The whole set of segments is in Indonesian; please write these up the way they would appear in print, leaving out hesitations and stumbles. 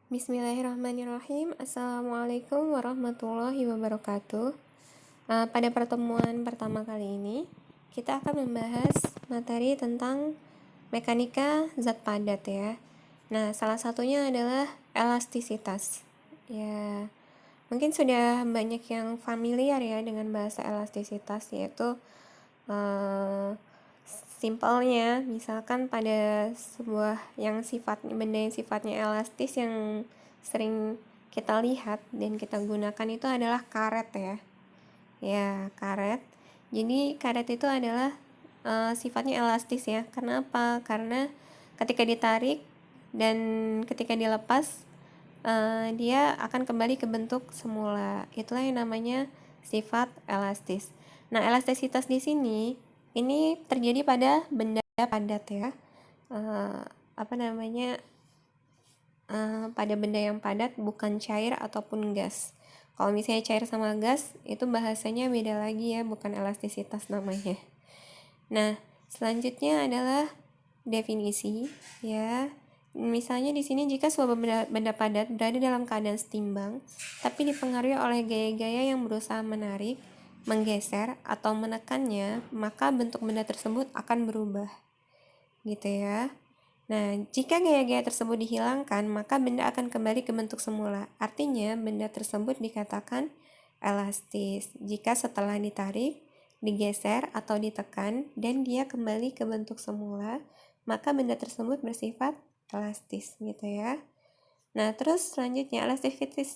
Bismillahirrahmanirrahim. Assalamualaikum warahmatullahi wabarakatuh. Pada pertemuan pertama kali ini, kita akan membahas materi tentang mekanika zat padat ya. Nah, salah satunya adalah elastisitas. Ya, mungkin sudah banyak yang familiar ya dengan bahasa elastisitas, yaitu simpelnya, misalkan pada sebuah benda yang sifatnya elastis yang sering kita lihat dan kita gunakan itu adalah karet ya. Ya, karet. Jadi karet itu adalah sifatnya elastis ya. Kenapa? Karena ketika ditarik dan ketika dilepas dia akan kembali ke bentuk semula. Itulah yang namanya sifat elastis. Nah, elastisitas di sini ini terjadi pada benda padat ya. Pada benda yang padat, bukan cair ataupun gas. Kalau misalnya cair sama gas itu bahasanya beda lagi ya, bukan elastisitas namanya. Nah, selanjutnya adalah definisi ya. Misalnya di sini jika sebuah benda padat berada dalam keadaan setimbang tapi dipengaruhi oleh gaya-gaya yang berusaha menarik, menggeser atau menekannya, maka bentuk benda tersebut akan berubah. Gitu ya. Nah, jika gaya-gaya tersebut dihilangkan, maka benda akan kembali ke bentuk semula. Artinya, benda tersebut dikatakan elastis jika setelah ditarik, digeser atau ditekan dan dia kembali ke bentuk semula, maka benda tersebut bersifat elastis gitu ya. Nah, terus selanjutnya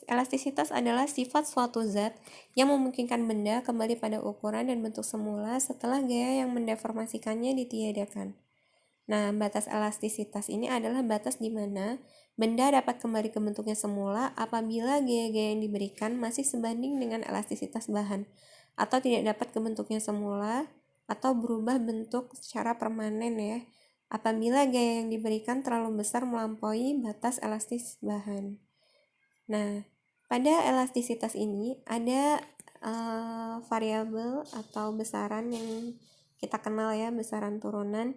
elastisitas adalah sifat suatu zat yang memungkinkan benda kembali pada ukuran dan bentuk semula setelah gaya yang mendeformasikannya ditiadakan. Nah, batas elastisitas ini adalah batas di mana benda dapat kembali ke bentuknya semula apabila gaya-gaya yang diberikan masih sebanding dengan elastisitas bahan, atau tidak dapat ke bentuknya semula, atau berubah bentuk secara permanen ya, apabila gaya yang diberikan terlalu besar melampaui batas elastis bahan. Nah, pada elastisitas ini ada variabel atau besaran yang kita kenal ya, besaran turunan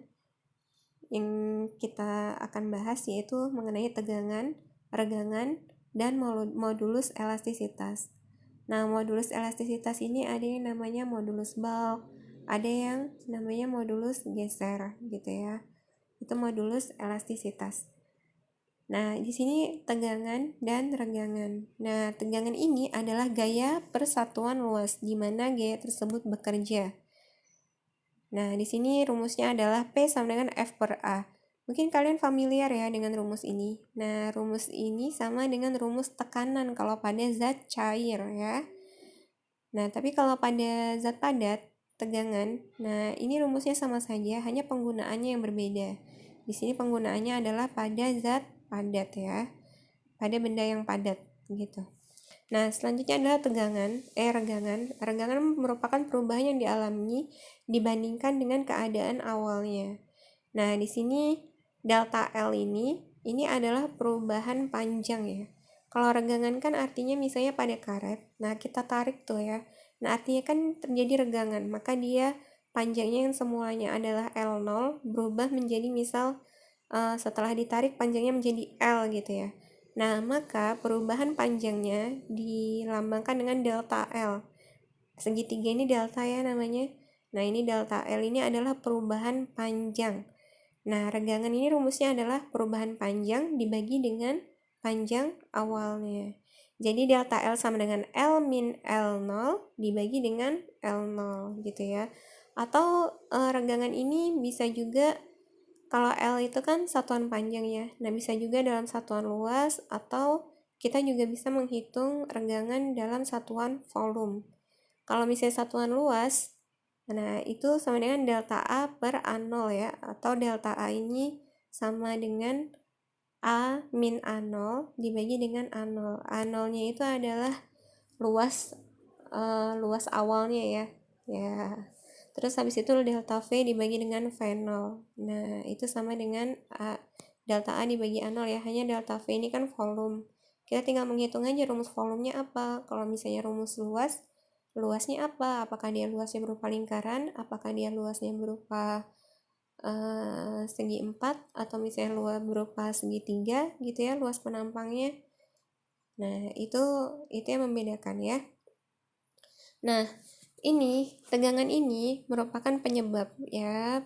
yang kita akan bahas, yaitu mengenai tegangan, regangan, dan modulus elastisitas. Nah, modulus elastisitas ini ada yang namanya modulus bulk, ada yang namanya modulus geser gitu ya. Itu modulus elastisitas. Nah, di sini tegangan dan regangan. Nah, tegangan ini adalah gaya persatuan luas di mana gaya tersebut bekerja. Nah, di sini rumusnya adalah P sama dengan F per A. Mungkin kalian familiar ya dengan rumus ini. Nah, rumus ini sama dengan rumus tekanan kalau pada zat cair ya. Nah, tapi kalau pada zat padat, tegangan, nah ini rumusnya sama saja, hanya penggunaannya yang berbeda. Di sini penggunaannya adalah pada zat padat ya, pada benda yang padat gitu. Nah, selanjutnya adalah regangan. Regangan merupakan perubahan yang dialami dibandingkan dengan keadaan awalnya. Nah, di sini delta L ini adalah perubahan panjang ya. Kalau regangan kan artinya misalnya pada karet, nah kita tarik tuh ya. Nah, artinya kan terjadi regangan, maka dia panjangnya yang semulanya adalah L0 berubah menjadi misal setelah ditarik panjangnya menjadi L gitu ya. Nah, maka perubahan panjangnya dilambangkan dengan delta L. Segitiga ini delta ya namanya. Nah, ini delta L ini adalah perubahan panjang. Nah, regangan ini rumusnya adalah perubahan panjang dibagi dengan panjang awalnya. Jadi delta L sama dengan L min L0 dibagi dengan L0 gitu ya. Atau regangan ini bisa juga, kalau L itu kan satuan panjang ya. Nah, bisa juga dalam satuan luas, atau kita juga bisa menghitung regangan dalam satuan volume. Kalau misalnya satuan luas, nah itu sama dengan delta A per A0 ya, atau delta A ini sama dengan A min A0 dibagi dengan A0. A0-nya itu adalah luas awalnya ya. Ya. Terus habis itu delta V dibagi dengan V0. Nah, itu sama dengan delta A dibagi A0 ya. Hanya delta V ini kan volume. Kita tinggal menghitung aja rumus volumenya apa. Kalau misalnya rumus luasnya apa? Apakah dia luasnya berupa lingkaran? Apakah dia luasnya berupa segi 4 atau misalnya luas berupa segitiga gitu ya luas penampangnya. Nah, itu yang membedakan ya. Nah, tegangan ini merupakan penyebab ya,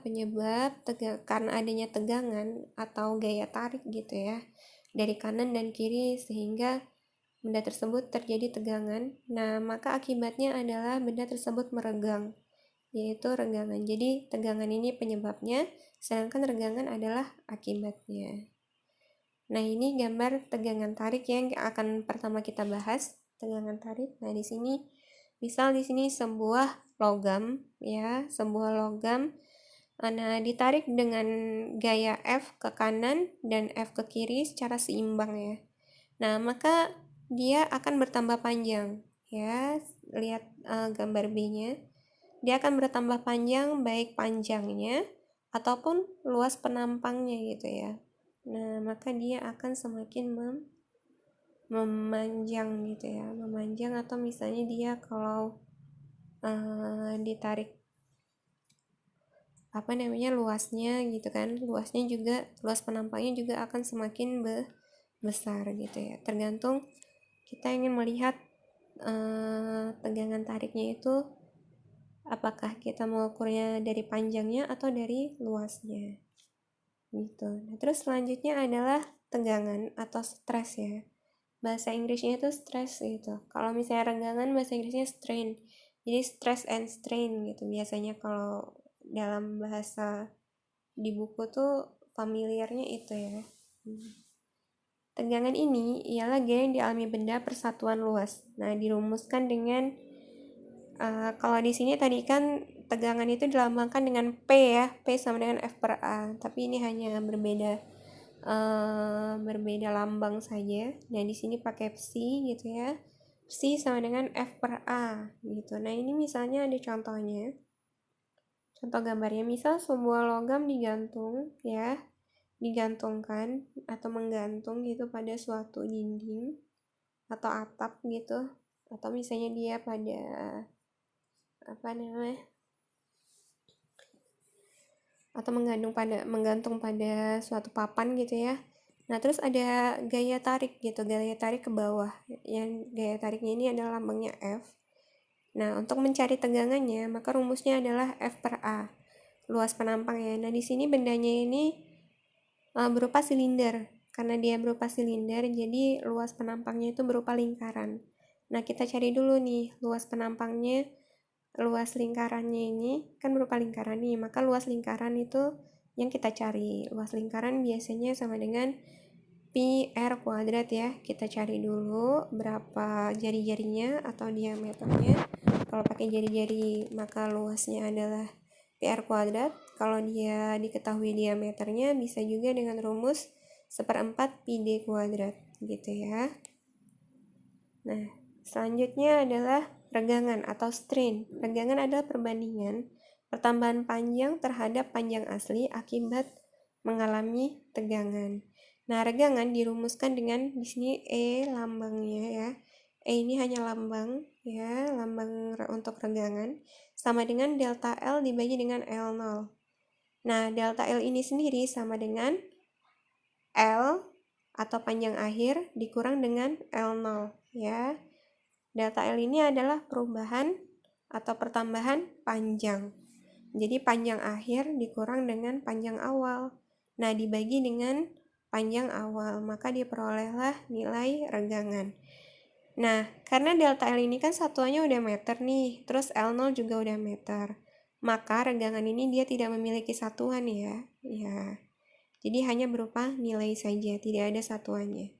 karena adanya tegangan atau gaya tarik gitu ya dari kanan dan kiri sehingga benda tersebut terjadi tegangan. Nah, maka akibatnya adalah benda tersebut meregang, yaitu regangan. Jadi, tegangan ini penyebabnya, sedangkan regangan adalah akibatnya. Nah, ini gambar tegangan tarik yang akan pertama kita bahas, tegangan tarik. Nah, di sini misal di sini sebuah logam ya, nah ditarik dengan gaya F ke kanan dan F ke kiri secara seimbang ya. Nah, maka dia akan bertambah panjang ya. Lihat gambar B-nya. Dia akan bertambah panjang baik panjangnya ataupun luas penampangnya gitu ya. Nah, maka dia akan semakin memanjang gitu ya, memanjang, atau misalnya dia kalau ditarik luasnya gitu kan, luas penampangnya juga akan semakin besar gitu ya, tergantung kita ingin melihat tegangan tariknya itu apakah kita mau ukurnya dari panjangnya atau dari luasnya gitu. Nah, terus selanjutnya adalah tegangan atau stres ya. Bahasa Inggrisnya itu stress gitu. Kalau misalnya renggangan bahasa Inggrisnya strain. Jadi stress and strain gitu. Biasanya kalau dalam bahasa di buku tuh familiarnya itu ya. Tegangan ini ialah gaya yang dialami benda persatuan luas. Nah, dirumuskan dengan kalau di sini tadi kan tegangan itu dilambangkan dengan P ya. P sama dengan F per A. Tapi ini hanya berbeda lambang saja. Nah, di sini pakai psi gitu ya. Psi sama dengan F per A gitu. Nah, ini misalnya ada contohnya. Contoh gambarnya, misal sebuah logam digantungkan atau menggantung gitu pada suatu dinding atau atap gitu, atau misalnya dia pada atau menggantung pada suatu papan gitu ya. Nah, terus ada gaya tarik gitu, gaya tarik ke bawah. Yang gaya tariknya ini adalah lambangnya F. Nah, untuk mencari tegangannya, maka rumusnya adalah F per A, luas penampang ya. Nah, di sini bendanya ini berupa silinder. Karena dia berupa silinder, jadi luas penampangnya itu berupa lingkaran. Nah, kita cari dulu nih, luas lingkarannya ini kan berupa lingkaran nih, maka luas lingkaran itu yang kita cari. Luas lingkaran biasanya sama dengan pi r kuadrat ya. Kita cari dulu berapa jari-jarinya atau diameternya. Kalau pakai jari-jari maka luasnya adalah pi r kuadrat. Kalau dia diketahui diameternya bisa juga dengan rumus 1/4 pi d kuadrat gitu ya. Nah, selanjutnya adalah regangan atau strain. Regangan adalah perbandingan pertambahan panjang terhadap panjang asli akibat mengalami tegangan. Nah, regangan dirumuskan dengan di sini E lambangnya ya. E ini hanya lambang ya, lambang untuk regangan sama dengan delta L dibagi dengan L0. Nah, delta L ini sendiri sama dengan L atau panjang akhir dikurang dengan L0 ya. Delta L ini adalah perubahan atau pertambahan panjang. Jadi panjang akhir dikurang dengan panjang awal. Nah, dibagi dengan panjang awal, maka diperolehlah nilai regangan. Nah, karena delta L ini kan satuannya udah meter nih, terus L0 juga udah meter. Maka regangan ini dia tidak memiliki satuan ya. Ya. Jadi hanya berupa nilai saja, tidak ada satuannya.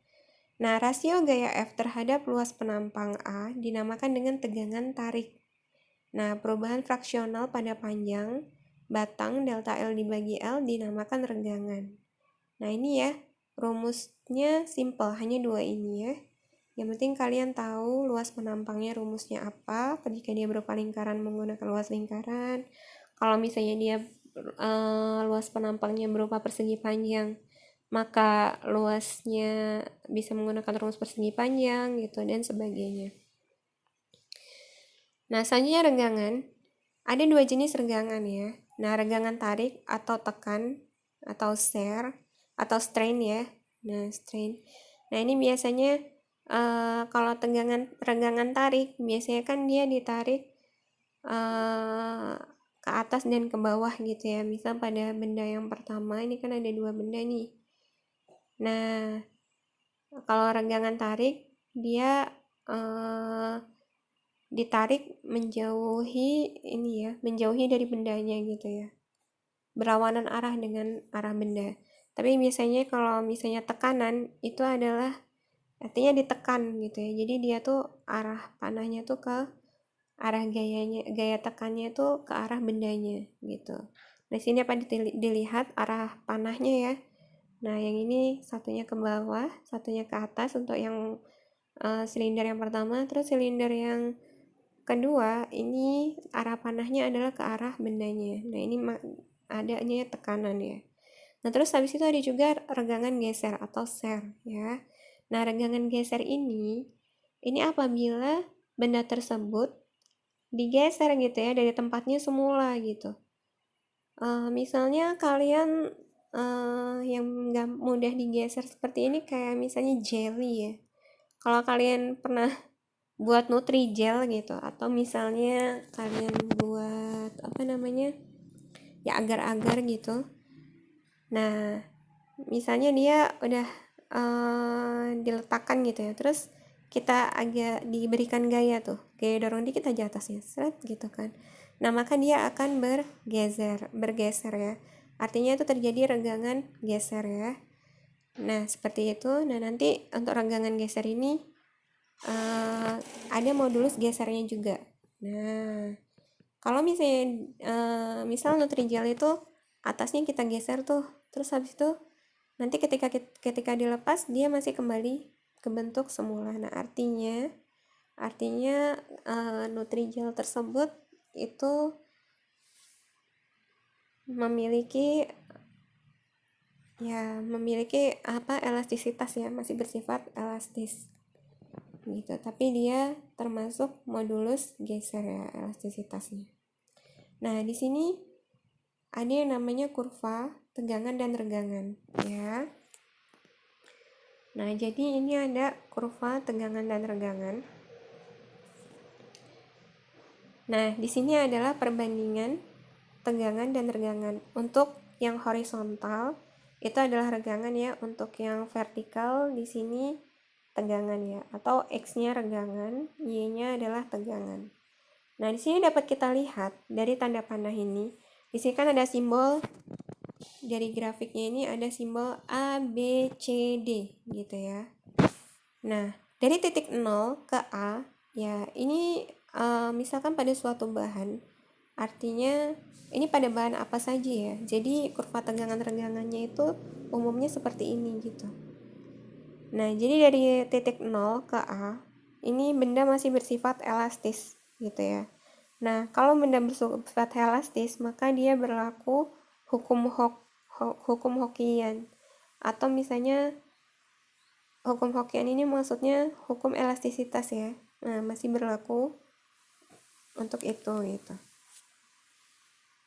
Nah, rasio gaya F terhadap luas penampang A dinamakan dengan tegangan tarik. Nah, perubahan fraksional pada panjang batang delta L dibagi L dinamakan regangan. Nah, ini ya, rumusnya simple, hanya dua ini ya. Yang penting kalian tahu luas penampangnya rumusnya apa, ketika dia berupa lingkaran menggunakan luas lingkaran. Kalau misalnya dia luas penampangnya berupa persegi panjang, maka luasnya bisa menggunakan rumus persegi panjang gitu dan sebagainya. Nah, selanjutnya regangan. Ada dua jenis regangan ya. Nah, regangan tarik atau tekan atau shear atau strain ya. Nah, strain. Nah, ini biasanya kalau regangan tarik biasanya kan dia ditarik ke atas dan ke bawah gitu ya. Misal pada benda yang pertama ini kan ada dua benda nih. Nah, kalau regangan tarik dia ditarik menjauhi ini ya, menjauhi dari bendanya gitu ya. Berlawanan arah dengan arah benda. Tapi biasanya kalau misalnya tekanan itu adalah artinya ditekan gitu ya. Jadi dia tuh arah panahnya tuh ke arah gaya tekannya tuh ke arah bendanya gitu. Nah, sini apa dilihat arah panahnya ya. Nah, yang ini satunya ke bawah, satunya ke atas untuk yang silinder yang pertama, terus silinder yang kedua ini arah panahnya adalah ke arah bendanya. Nah, ini adanya tekanan ya. Nah, terus habis itu ada juga regangan geser atau shear ya. Nah, regangan geser ini apabila benda tersebut digeser gitu ya dari tempatnya semula gitu. Misalnya kalian yang nggak mudah digeser seperti ini kayak misalnya jelly ya. Kalau kalian pernah buat Nutrijel gitu atau misalnya kalian buat apa namanya ya agar-agar gitu. Nah, misalnya dia udah diletakkan gitu ya, terus kita agak diberikan gaya dorong dikit aja atasnya, seret gitu kan. Nah, maka dia akan bergeser ya. Artinya itu terjadi regangan geser ya. Nah, seperti itu. Nah, nanti untuk regangan geser ini ada modulus gesernya juga. Nah, kalau misalnya misal Nutrijel itu atasnya kita geser tuh, terus habis itu nanti ketika dilepas dia masih kembali ke bentuk semula. Nah, artinya Nutrijel tersebut itu memiliki elastisitas ya, masih bersifat elastis gitu. Tapi dia termasuk modulus geser ya elastisitasnya. Nah, di sini ada yang namanya kurva tegangan dan regangan ya. Nah, jadi ini ada kurva tegangan dan regangan. Nah, di sini adalah perbandingan tegangan dan regangan. Untuk yang horizontal itu adalah regangan ya, untuk yang vertikal di sini tegangan ya, atau X-nya regangan, Y-nya adalah tegangan. Nah, di sini dapat kita lihat dari tanda panah ini. Di sini kan ada simbol dari grafiknya, ini ada simbol A, B, C, D gitu ya. Nah, dari titik 0 ke A ya, ini misalkan pada suatu bahan, artinya ini pada bahan apa saja ya. Jadi kurva tegangan regangannya itu umumnya seperti ini gitu. Nah, jadi dari titik 0 ke A, ini benda masih bersifat elastis gitu ya. Nah, kalau benda bersifat elastis, maka dia berlaku hukum Hockeyan. Atau misalnya hukum Hockeyan ini maksudnya hukum elastisitas ya. Nah, masih berlaku untuk itu gitu.